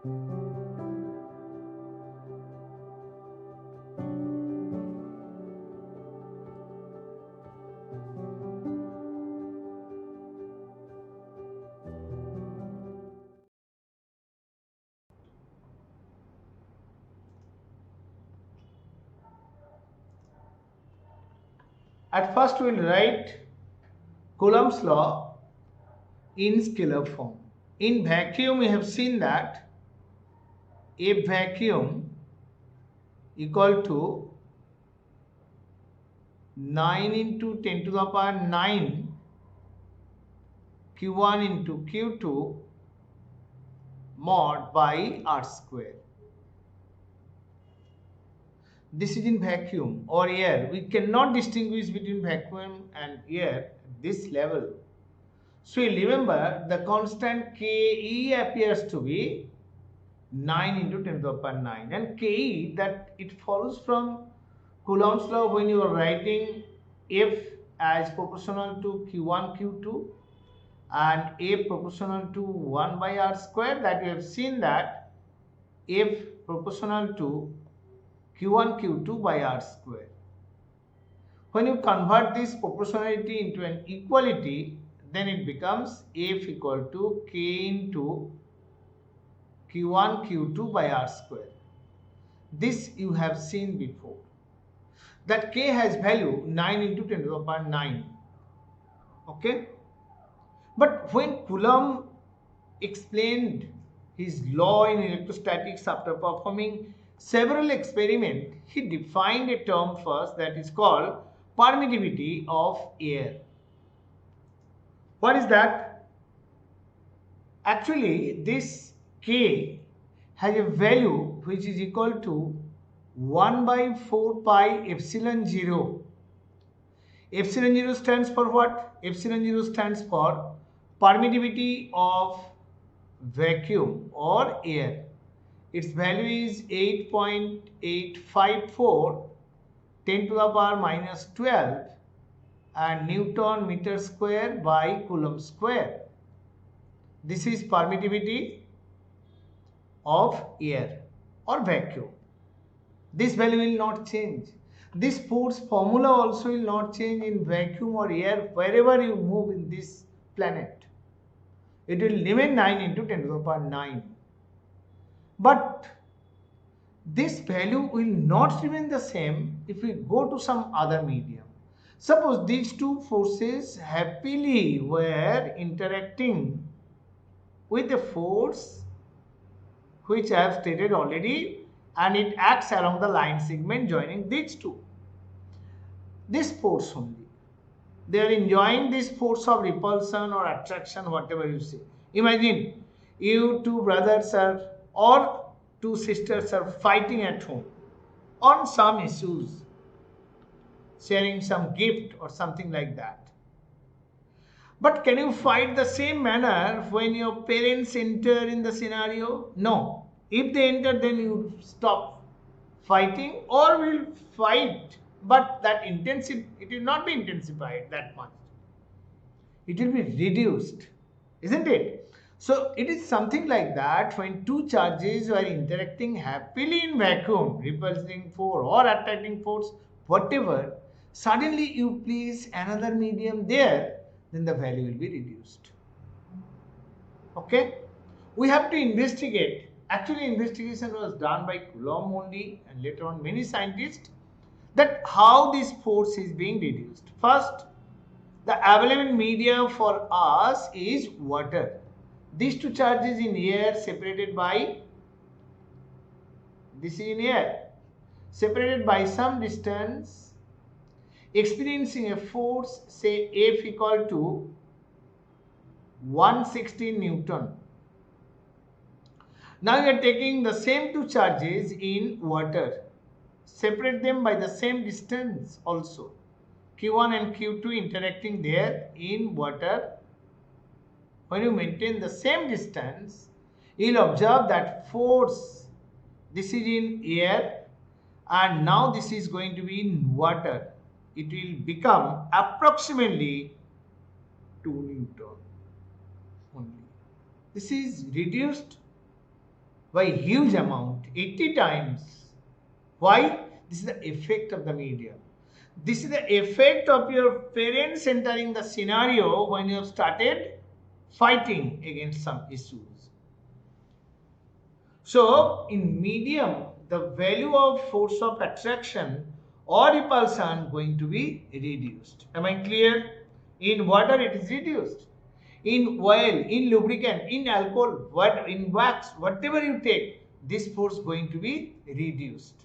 At first we will write Coulomb's law in scalar form. In vacuum we have seen that a vacuum equal to 9 into 10 to the power 9 Q1 into Q2 mod by R square. This is in vacuum or air. We cannot distinguish between vacuum and air at this level. So remember the constant Ke appears to be 9 into 10 to the power 9, and Ke, that it follows from Coulomb's law when you are writing F as proportional to Q1 Q2 and A proportional to 1 by R square, that we have seen that F proportional to Q1 Q2 by R square. When you convert this proportionality into an equality, then it becomes F equal to K into Q1 Q2 by R square. This you have seen before. That K has value 9 into 10 to the power 9. Okay? But when Coulomb explained his law in electrostatics after performing several experiments, he defined a term first that is called permittivity of air. What is that? Actually, this K has a value which is equal to 1 by 4 pi epsilon 0. Epsilon 0 stands for what? Epsilon 0 stands for permittivity of vacuum or air. Its value is 8.854 10 to the power minus 12 and Newton meter square by Coulomb square. This is permittivity of air or vacuum. This value will not change. This force formula also will not change in vacuum or air wherever you move in this planet. It will remain 9 into 10 to the power 9. But this value will not remain the same if we go to some other medium. Suppose these two forces happily were interacting with a force which I have stated already, and it acts along the line segment joining these two. This force only. They are enjoying this force of repulsion or attraction, whatever you say. Imagine you two brothers are or two sisters are fighting at home on some issues, sharing some gift or something like that. But can you fight the same manner when your parents enter in the scenario? No. If they enter, then you stop fighting or will fight, but that intensity, it will not be intensified that much. It will be reduced, isn't it? So it is something like that when two charges are interacting happily in vacuum, repulsing force or attracting force, whatever, suddenly you place another medium there, then the value will be reduced. Okay? We have to investigate. Actually, investigation was done by Coulomb only and later on many scientists, that how this force is being reduced. First, the available media for us is water. These two charges in air separated by, this is in air, separated by some distance, experiencing a force, say F equal to 116 Newton. Now you are taking the same two charges in water, separate them by the same distance also. Q1 and Q2 interacting there in water. When you maintain the same distance, you will observe that force, this is in air and now this is going to be in water. It will become approximately 2 Newton only. This is reduced by huge amount, 80 times. Why? This is the effect of the medium. This is the effect of your parents entering the scenario when you have started fighting against some issues. So, in medium, the value of force of attraction or repulsion going to be reduced. Am I clear? In water, it is reduced. In oil, in lubricant, in alcohol, in wax, whatever you take, this force going to be reduced.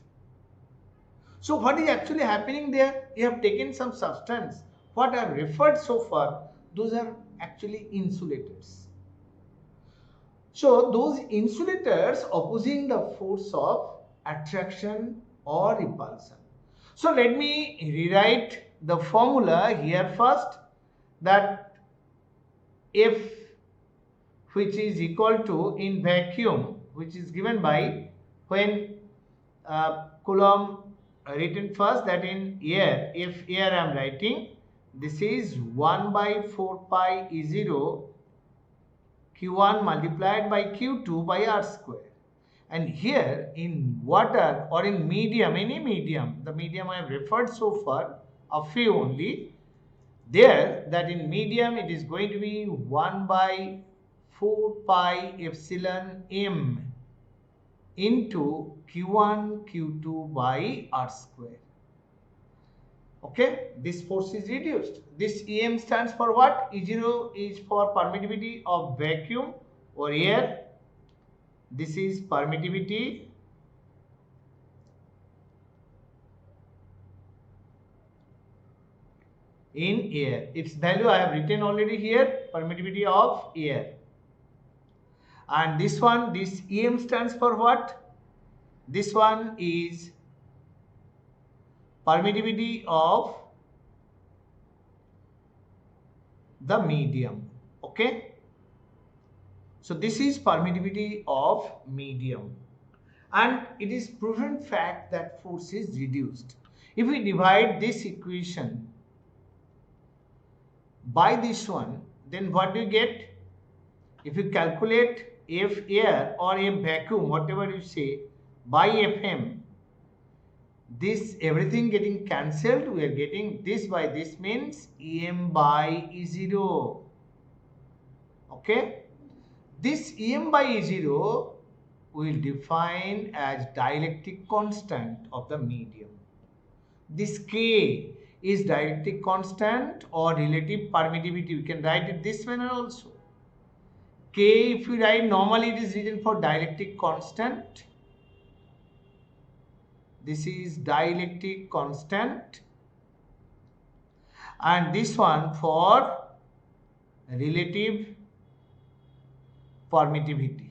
So what is actually happening there? You have taken some substance. What I have referred so far, those are actually insulators. So those insulators opposing the force of attraction or repulsion. So let me rewrite the formula here first, that F, which is equal to, in vacuum, which is given by, when Coulomb written first, that in air, if air I am writing, this is 1 by 4 pi E0 Q1 multiplied by Q2 by R square. And here in water or in medium, any medium, the medium I have referred so far, a few only, there, that in medium it is going to be 1 by 4 pi epsilon m into Q1 Q2 by R square. Okay, this force is reduced. This EM stands for what? E0 is for permittivity of vacuum or air. This is permittivity in air. Its value I have written already here, permittivity of air. And this one, this EM stands for what? This one is permittivity of the medium. Okay, so this is permittivity of medium, and it is proven fact that force is reduced. If we divide this equation by this one, then what do you get? If you calculate F air or F vacuum, whatever you say, by Fm, this everything getting cancelled, we are getting this by this, means Em by E0. Okay, this Em by E0 we will define as dielectric constant of the medium. This K is dielectric constant or relative permittivity. We can write it this manner also. K, if you write normally, it is written for dielectric constant. This is dielectric constant, and this one for relative permittivity.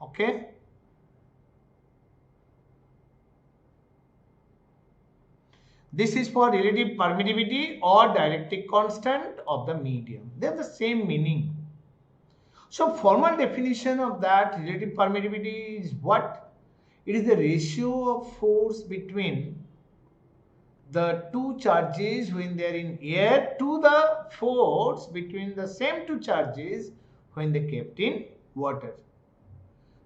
Okay, this is for relative permittivity or dielectric constant of the medium. They have the same meaning. So formal definition of that relative permittivity is what? It is the ratio of force between the two charges when they are in air to the force between the same two charges when they kept in water.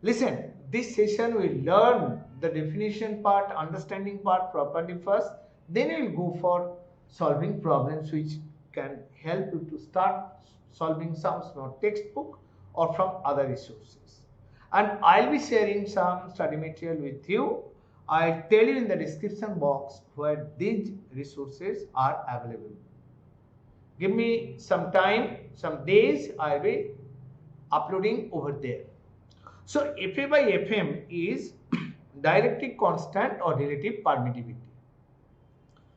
Listen, this session we will learn the definition part, understanding part properly first. Then we will go for solving problems which can help you to start solving sums from textbook or from other resources. And I'll be sharing some study material with you. I'll tell you in the description box where these resources are available. Give me some time, some days, I'll be uploading over there. So Fa by Fm is dielectric constant or relative permittivity.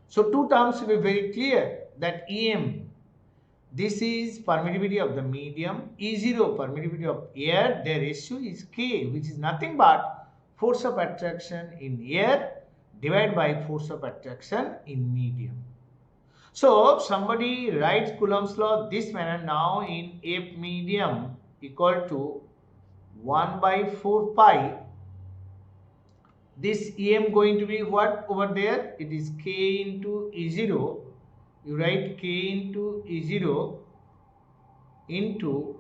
So two terms will be very clear, that Em, this is permittivity of the medium, E0 permittivity of air, their ratio is K, which is nothing but force of attraction in air divided by force of attraction in medium. So somebody writes Coulomb's law this manner now, in F medium equal to 1 by 4 pi. This Em going to be what over there? It is K into E0. You write K into E0 into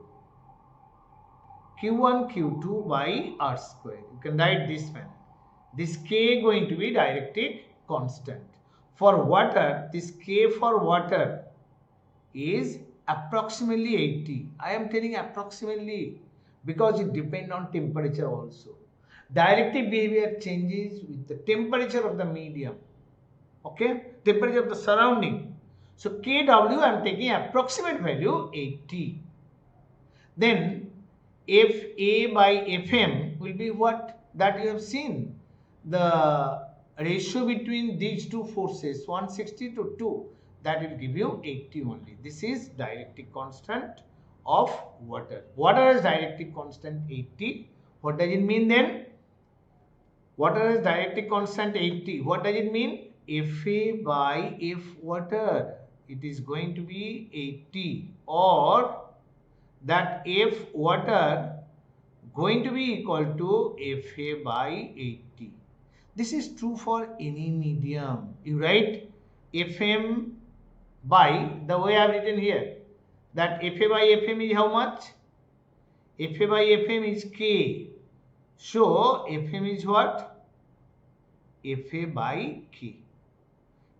Q1 Q2 by R square. You can write this manner. This K going to be dielectric constant. For water, this K for water is approximately 80. I am telling approximately because it depends on temperature also. Dielectric behavior changes with the temperature of the medium. Okay, temperature of the surrounding. So Kw I am taking approximate value 80. Then Fa by Fm will be what? That you have seen. The ratio between these two forces 160 to 2, that will give you 80 only. This is dielectric constant of water. Water is dielectric constant 80. What does it mean then? Water is dielectric constant 80. What does it mean? Fa by F water. It is going to be 80, or that F water going to be equal to Fa by 80. This is true for any medium. You write Fm by, the way I have written here, that Fa by Fm is how much? Fa by Fm is K. So Fm is what? Fa by K.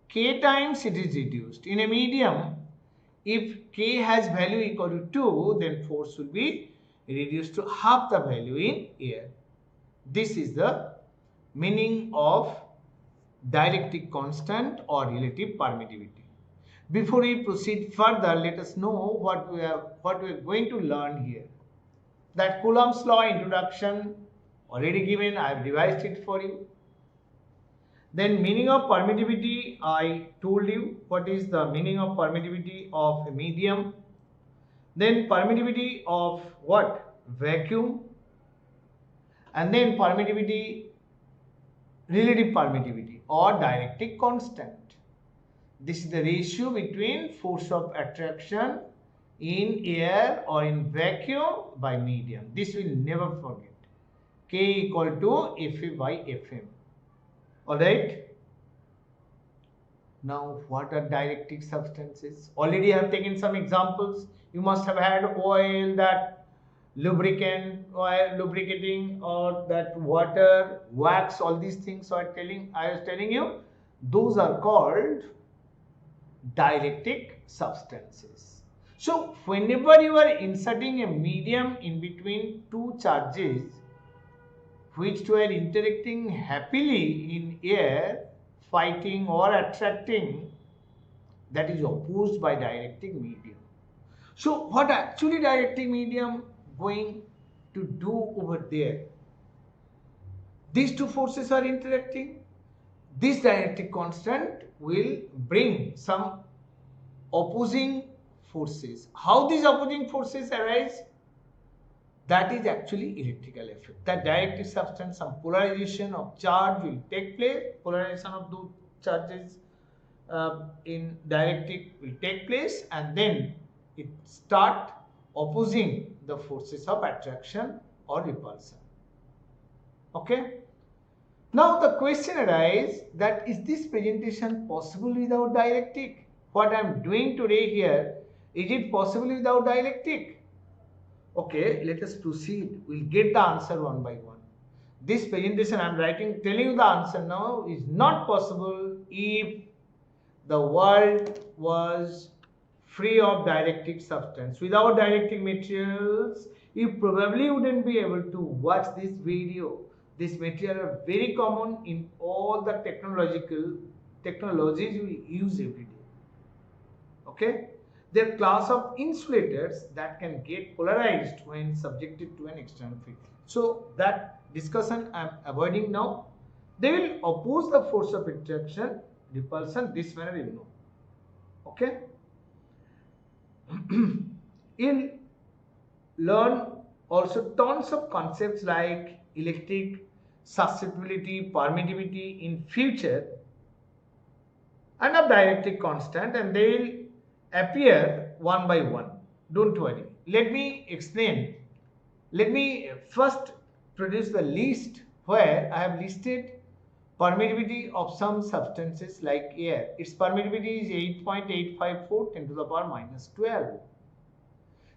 K times it is reduced. In a medium, if K has value equal to 2, then force will be reduced to half the value in air. This is the meaning of dielectric constant or relative permittivity. Before we proceed further, let us know what we are going to learn here. That Coulomb's law introduction already given, I have revised it for you. Then meaning of permittivity, I told you what is the meaning of permittivity of a medium. Then permittivity of what? Vacuum. And then permittivity, relative permittivity or dielectric constant. This is the ratio between force of attraction in air or in vacuum by medium. This will never forget. K equal to Fa by Fm. Alright. Now, what are dielectric substances? Already I have taken some examples. You must have had oil, that lubricant, oil, lubricating, or that water, wax, all these things I was telling you, those are called dielectric substances. So, whenever you are inserting a medium in between two charges, which two are interacting happily in air, fighting or attracting, that is opposed by dielectric medium. So what actually dielectric medium going to do over there? These two forces are interacting. This dielectric constant will bring some opposing forces. How these opposing forces arise? That is actually electrical effect. That dielectric substance, some polarization of charge will take place. Polarization of those charges in dielectric will take place, and then it start opposing the forces of attraction or repulsion. Okay. Now the question arises that is this presentation possible without dielectric? What I am doing today here, is it possible without dielectric? Okay, let us proceed. We'll get the answer one by one. This presentation I am writing, telling you the answer now, is not possible if the world was free of dielectric substance. Without dielectric materials, you probably wouldn't be able to watch this video. This material are very common in all the technologies we use every day. Okay? They're class of insulators that can get polarized when subjected to an external field. So that discussion I am avoiding now. They will oppose the force of attraction, repulsion, this manner you know. Okay? You'll learn also tons of concepts like electric susceptibility, permittivity in future, and of dielectric constant, and they will appear one by one. Don't worry. Let me explain. Let me first produce the list where I have listed permittivity of some substances like air. Its permittivity is 8.854 10 to the power minus 12.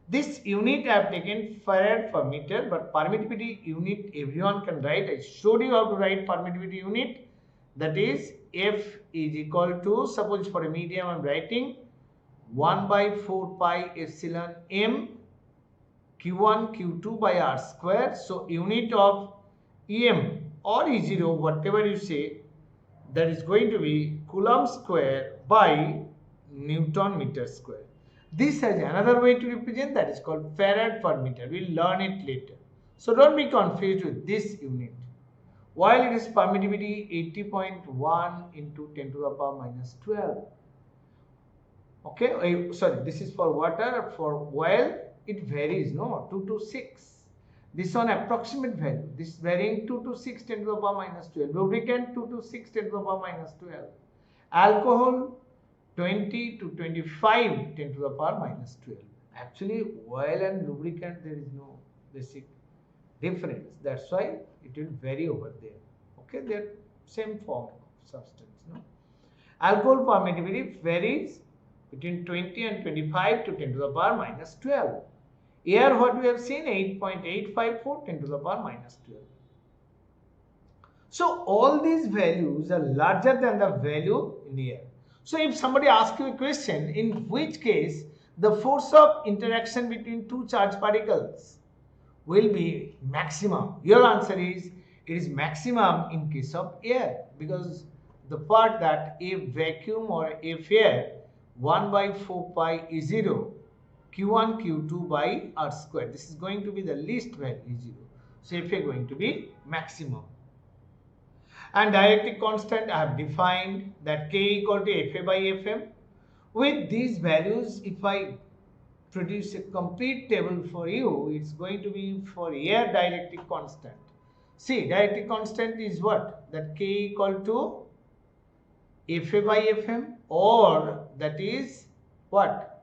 This unit I have taken farad per meter, but permittivity unit everyone can write. I showed you how to write permittivity unit. That is F is equal to, suppose for a medium I am writing 1 by 4 pi epsilon m q1 q2 by r square. So unit of em or E0, whatever you say, that is going to be Coulomb square by Newton meter square. This has another way to represent, that is called farad per meter. We'll learn it later. So don't be confused with this unit. While it is permittivity 80.1 into 10 to the power minus 12. Okay, sorry, this is for water. For oil, it varies, no, 2 to 6. This one approximate value. This varying 2 to 6 10 to the power minus 12. Lubricant 2 to 6 10 to the power minus 12. Alcohol 20 to 25 10 to the power minus 12. Actually, oil and lubricant, there is no basic difference. That's why it will vary over there. Okay, they are same form of substance. No, alcohol permittivity varies between 20 and 25 to 10 to the power minus 12. Air, what we have seen, 8.854 10 to the power minus 12. So all these values are larger than the value in air. So if somebody asks you a question, in which case the force of interaction between two charged particles will be maximum, your answer is, it is maximum in case of air, because the part that if vacuum or if air, 1 by 4 pi E0 q1 q2 by r square. This is going to be the least value E0. So Fa going to be maximum. And dielectric constant I have defined that K equal to Fa by Fm. With these values, if I produce a complete table for you, it's going to be for air dielectric constant. See, dielectric constant is what? That K equal to Fa by Fm, or that is what?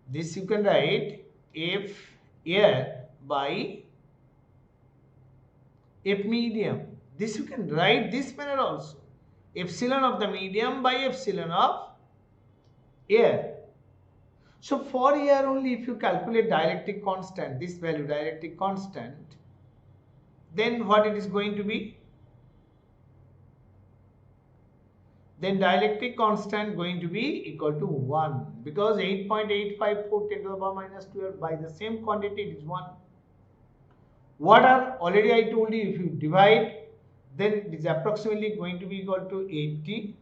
This you can write F air by F medium. This you can write this manner also. Epsilon of the medium by epsilon of air. So for air only, if you calculate dielectric constant, this value dielectric constant, then what it is going to be? Then dielectric constant going to be equal to 1, because 8.854 10 to the power minus 12 by the same quantity, it is 1. Water, already I told you, if you divide, then it is approximately going to be equal to 80.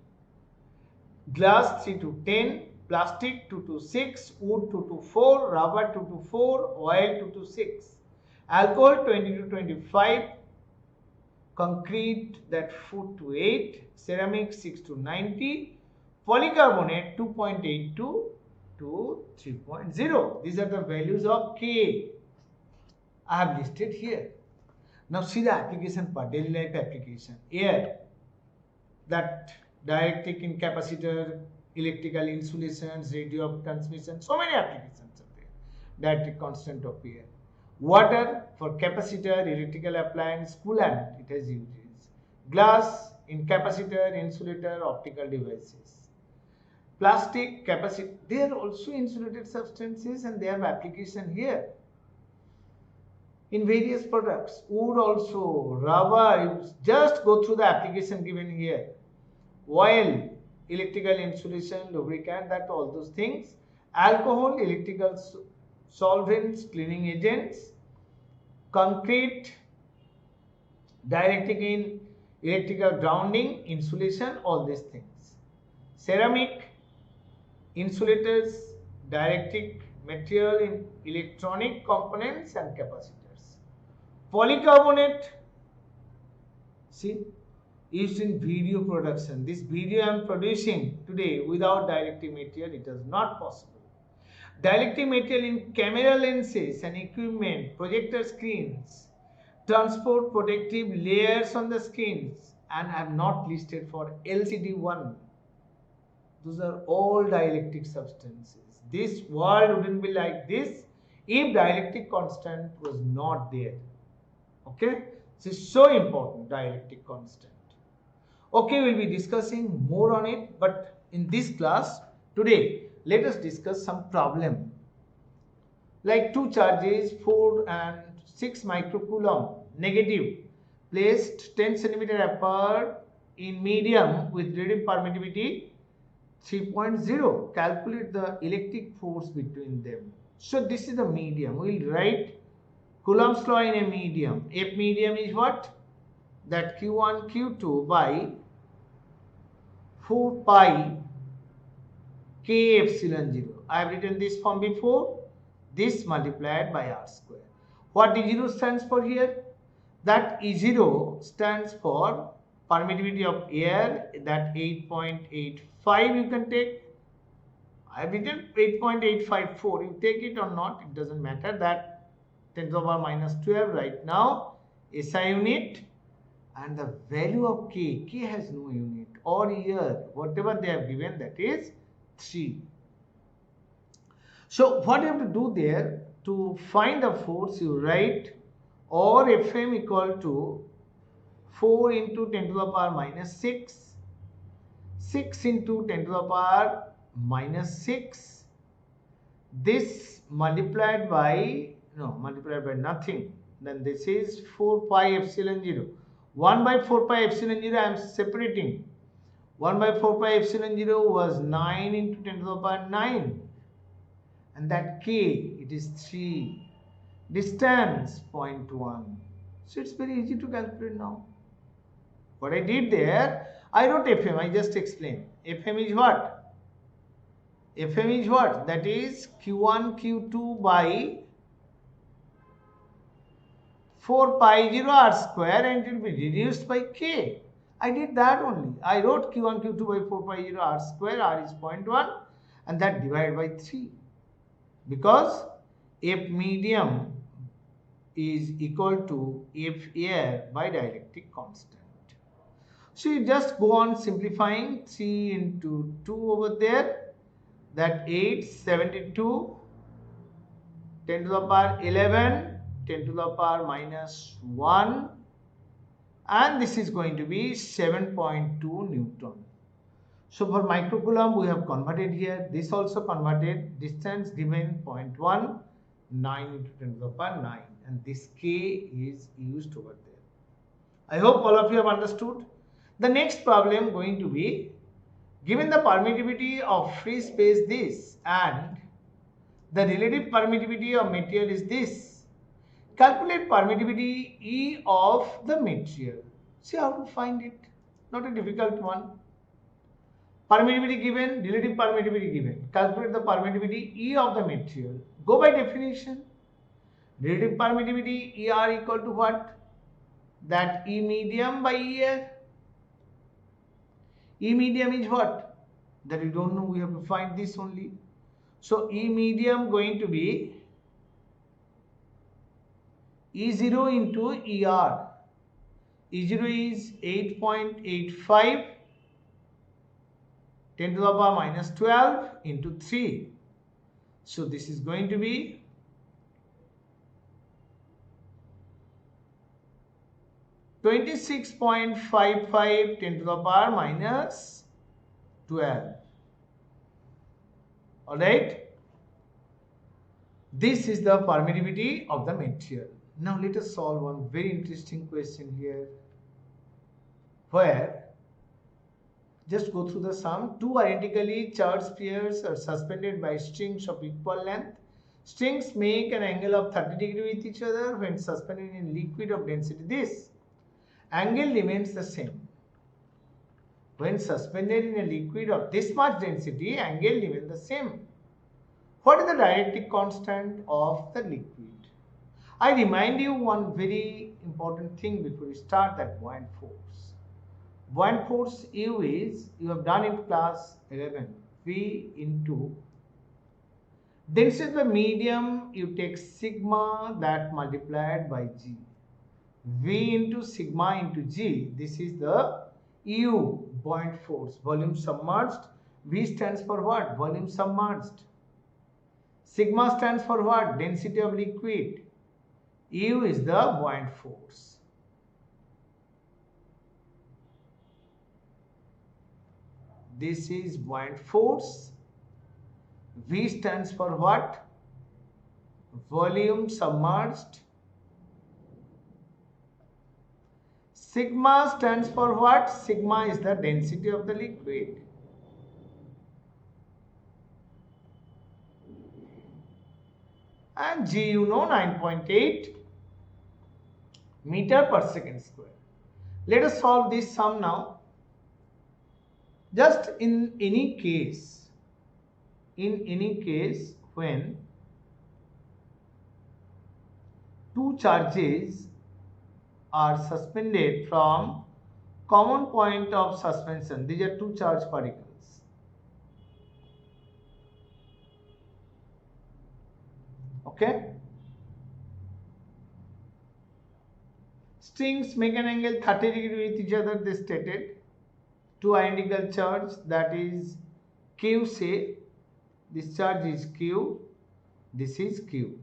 Glass 3 to 10, plastic 2 to 6, wood 2 to 4, rubber 2 to 4, oil 2 to 6, alcohol 20 to 25, concrete that 4 to 8, ceramic 6 to 90, polycarbonate 2.82 to 3.0. These are the values of K I have listed here. Now see the application part, daily life application. Air, that dielectric in capacitor, electrical insulations, radio of transmission, so many applications are there. Dielectric constant of air. Water, for capacitor, electrical appliance, coolant, it has uses. Glass, in capacitor, insulator, optical devices. Plastic, capacitor, they are also insulated substances and they have application here. In various products, wood also, rubber, just go through the application given here. Oil, electrical insulation, lubricant, that all those things. Alcohol, electrical solvents, cleaning agents. Concrete, dielectric in electrical grounding, insulation, all these things. Ceramic, insulators, dielectric material in electronic components and capacitors. Polycarbonate, see, used in video production. This video I am producing today without dielectric material, it is not possible. Dielectric material in camera lenses and equipment, projector screens, transport protective layers on the screens, and I have not listed for LCD one. Those are all dielectric substances. This world wouldn't be like this if dielectric constant was not there. Okay, this is so important, dielectric constant. Okay, we'll be discussing more on it, but in this class today, let us discuss some problem. like two charges 4 and 6 microcoulomb negative placed 10 centimeter apart in medium with relative permittivity 3.0. Calculate the electric force between them. So this is the medium. We'll write Coulomb's law in a medium. F medium is what? That Q1 Q2 by 4 pi K epsilon 0. I have written this form before. This multiplied by R square. What E0 stands for here? That E0 stands for permittivity of air, that 8.85 you can take. I have written 8.854. You take it or not, it doesn't matter. That 10 to the power minus 12 right now, SI unit, and the value of K has no unit, or here, whatever they have given, that is 3. So what you have to do there, to find the force, you write or Fm equal to 4 into 10 to the power minus 6, 6 into 10 to the power minus 6, this multiplied by nothing, then this is 4 pi epsilon 0. 1 by 4 pi epsilon 0 I am separating. 1 by 4 pi epsilon 0 was 9 into 10 to the power 9. And that K, it is 3. Distance 0.1. So it's very easy to calculate now. What I did there, I wrote Fm, I just explained. Fm is what? Fm is what? That is Q1 Q2 by 4 pi 0 R square, and it will be reduced by K. I did that only. I wrote Q1 Q2 by 4 pi 0 R square, R is 0.1, and that divided by 3. Because F medium is equal to F air by dielectric constant. So you just go on simplifying. 3 into 2 over there, that 8, 72, 10 to the power 11, 10 to the power minus 1, and this is going to be 7.2 Newton. So for microcoulomb we have converted here. This also converted. Distance given 0.1, 9 into 10 to the power 9, and this K is used over there. I hope all of you have understood. The next problem going to be, given the permittivity of free space this and the relative permittivity of material is this, calculate permittivity E of the material. See how to find it. Not a difficult one. Permittivity given, relative permittivity given. Calculate the permittivity E of the material. Go by definition. Relative permittivity ER equal to what? That E medium by E air. E medium is what? That you don't know, we have to find this only. So E medium going to be E0 into ER. E0 is 8.85, 10 to the power minus 12 into 3. So this is going to be 26.55 10 to the power minus 12. Alright. This is the permittivity of the material. Now let us solve one very interesting question here, where just go through the sum. Two identically charged spheres are suspended by strings of equal length. Strings make an angle of 30 degrees with each other when suspended in liquid of density this. Angle remains the same. When suspended in a liquid of this much density, angle remains the same. What is the dielectric constant of the liquid? I remind you one very important thing before we start, that buoyant force. Buoyant force U is, you have done in class 11, V into density of the medium, you take sigma, that multiplied by G. V into sigma into G, this is the U, buoyant force, volume submerged. V stands for what? Volume submerged. Sigma stands for what? Density of liquid. U is the buoyant force. This is buoyant force. V stands for what? volume submerged. Sigma stands for what? Sigma is the density of the liquid. And G, you know, 9.8 meter per second square. Let us solve this sum now. Just in any case when two charges are suspended from common point of suspension, these are two charged particles. Okay? Strings make an angle 30 degree with each other, they stated. Two identical charges, that is Q, say this charge is Q, this is Q.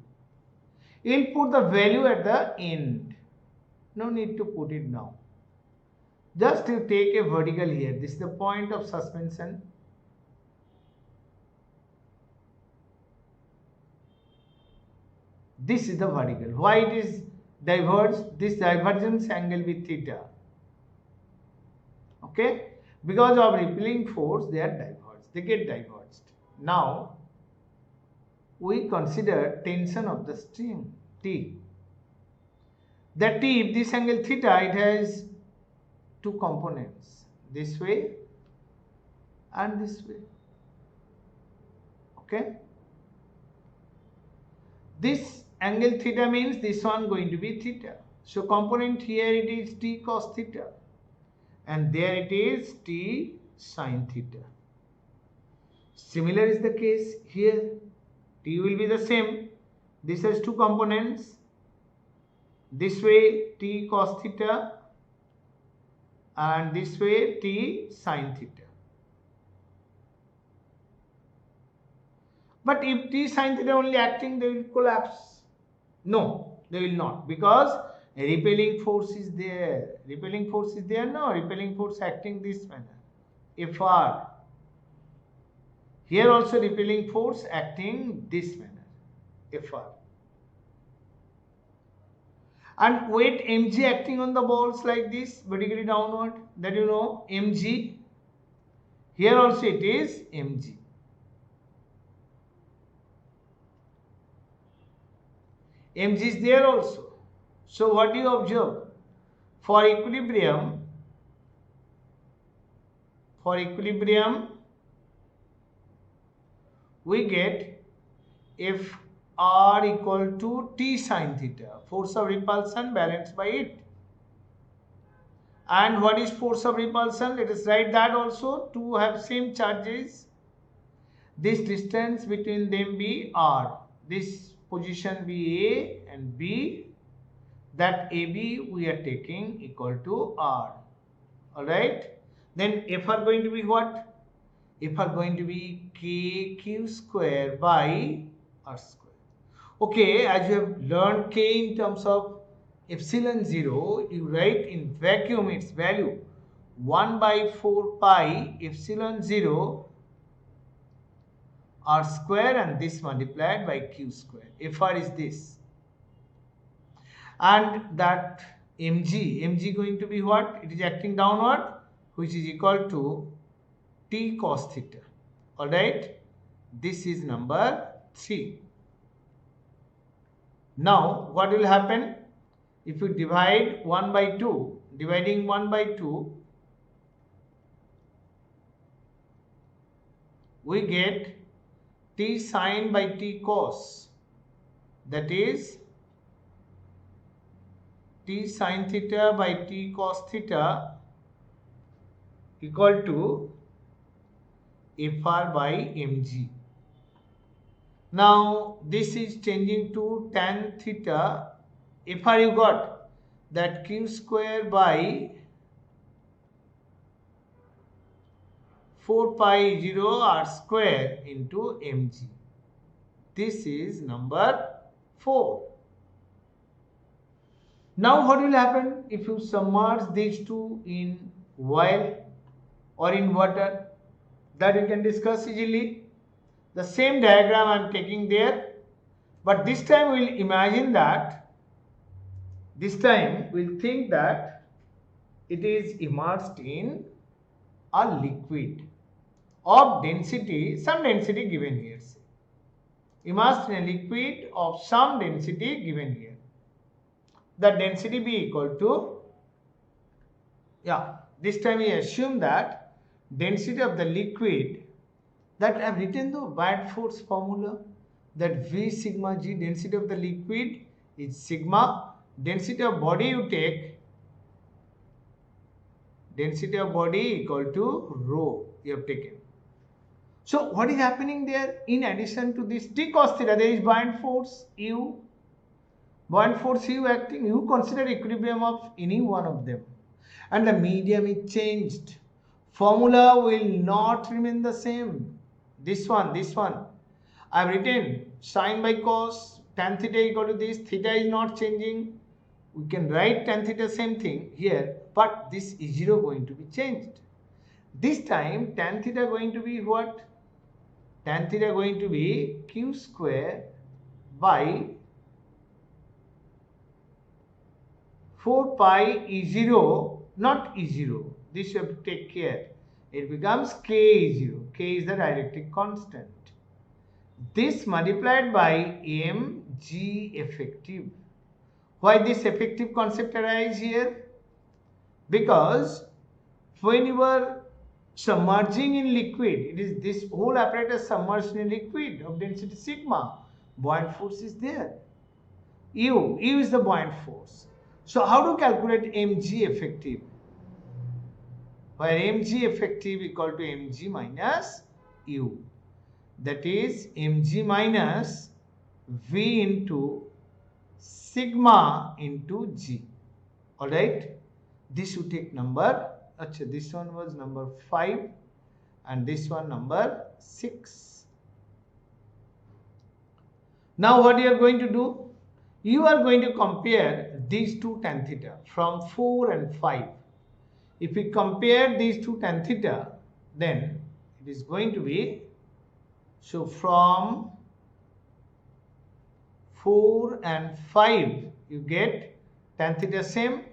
You will put the value at the end. No need to put it now. Just you take a vertical here. This is the point of suspension. This is the vertical. Why it is diverged? This divergence angle with theta. Okay? Because of repelling force, they are diverged. They get diverged. Now, we consider tension of the string T. The T, if this angle theta, it has two components, this way and this way. Okay? This angle theta means this one going to be theta. So component here it is T cos theta, and there it is T sin theta. Similar is the case here. T will be the same. This has two components. This way T cos theta and this way T sin theta. But if T sin theta only acting, they will collapse. No, they will not, because a repelling force is there. Repelling force is there, no, repelling force acting this manner. Fr. Here also repelling force acting this manner. Fr. And weight mg acting on the balls like this, vertically downward, that you know, mg. Here also it is mg. Mg is there also. So what do you observe? For equilibrium, we get if R equal to T sin theta, force of repulsion balanced by it. And what is force of repulsion? Let us write that also. Two have same charges. This distance between them be R. This position be A and B. That AB we are taking equal to R. Alright. Then Fr going to be what? Fr going to be KQ square by R square. Okay, as you have learned K in terms of epsilon 0, you write in vacuum its value 1 by 4 pi epsilon 0 R square, and this multiplied by Q square. Fr is this. And that mg going to be what? It is acting downward, which is equal to T cos theta. Alright, this is number 3. Now, what will happen? If you divide 1 by 2, dividing 1 by 2, we get T sin by T cos. That is T sin theta by T cos theta equal to Fr by mg. Now this is changing to tan theta. Fr you got that Q square by 4 pi 0 R square into mg. This is number 4. Now what will happen if you submerge these two in oil or in water? That you can discuss easily. The same diagram I am taking there. But this time we'll imagine that, this time we'll think that it is immersed in a liquid of density, some density given here. Say. Immersed in a liquid of some density given here. The density be equal to, this time we assume that density of the liquid, that I have written the buoyant force formula, that V sigma G, density of the liquid is sigma, density of body you take, density of body equal to rho you have taken. So what is happening there? In addition to this T cos theta, there is buoyant force U. Buoyant force U acting, you consider equilibrium of any one of them. And the medium is changed. Formula will not remain the same. This one. I have written sine by cos, tan theta equal to this, theta is not changing. We can write tan theta same thing here, but this is 0 going to be changed. This time tan theta going to be what? Tan theta going to be q square by 4 pi E0, not E0. This you have to take care. It becomes k E0. K is the dielectric constant. This multiplied by mg effective. Why this effective concept arises here? Because when you are submerging in liquid, it is this whole apparatus submerged in liquid of density sigma. Buoyant force is there. U is the buoyant force. So how to calculate mg effective? Where mg effective equal to mg minus u. That is mg minus v into sigma into g. Alright. This you take number. Achha, this one was number 5 and this one number 6. Now what you are going to do? You are going to compare these two tan theta from 4 and 5. If we compare these two tan theta, then it is going to be, so from 4 and 5 you get tan theta same.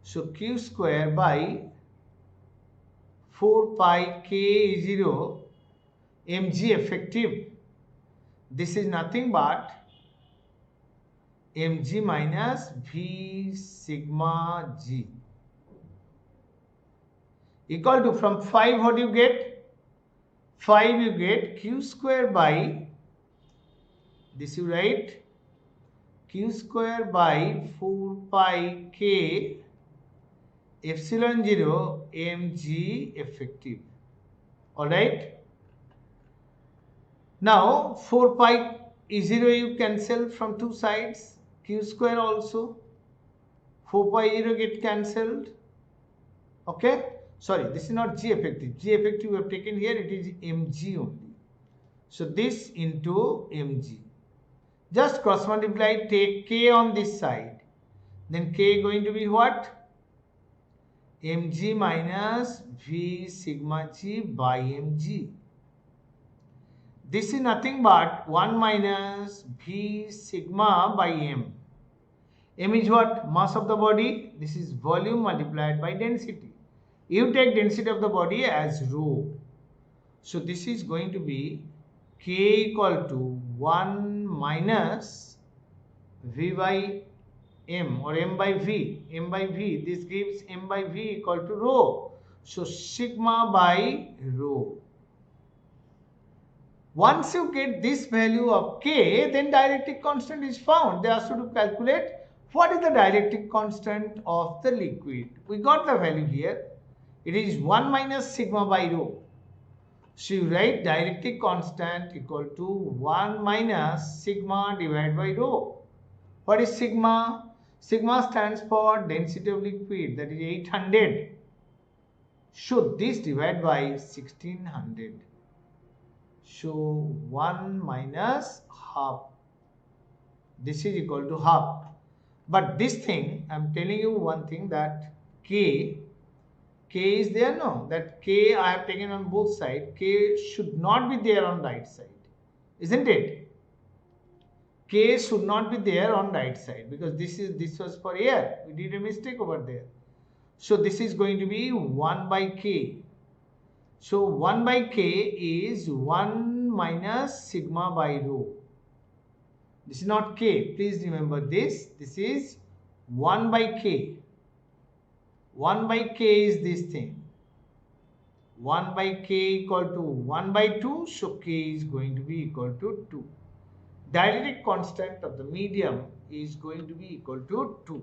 So q square by 4 pi k 0 mg effective. This is nothing but mg minus v sigma g equal to, from 5 what you get? 5 you get q square by, this you write, q square by 4 pi k epsilon 0 mg effective. Alright. Now 4 pi E0 you cancel from two sides, q square also, 4 pi 0 get cancelled. Okay. Sorry, this is not g effective. G effective we have taken here, it is mg only. So this into mg. Just cross multiply, take k on this side. Then k going to be what? mg minus v sigma g by mg. This is nothing but 1 minus v sigma by m. M is what? Mass of the body. This is volume multiplied by density. You take density of the body as rho. So this is going to be k equal to 1 minus v by m or m by v. M by v. This gives m by v equal to rho. So sigma by rho. Once you get this value of k, then dielectric constant is found. They ask you to calculate what is the dielectric constant of the liquid. We got the value here. It is 1 minus sigma by rho. So you write dielectric constant equal to 1 minus sigma divided by rho. What is sigma? Sigma stands for density of liquid, that is 800. So this divided by 1600. So 1 minus half. This is equal to half. But this thing, I am telling you one thing, that k is there, no? That k I have taken on both sides. K should not be there on right side. Isn't it? K should not be there on right side because this was for air. We did a mistake over there. So this is going to be 1 by K. So 1 by K is 1 minus sigma by rho. This is not K. Please remember this. This is 1 by K. 1 by K is this thing. 1 by K equal to 1 by 2. So K is going to be equal to 2. Dielectric constant of the medium is going to be equal to 2.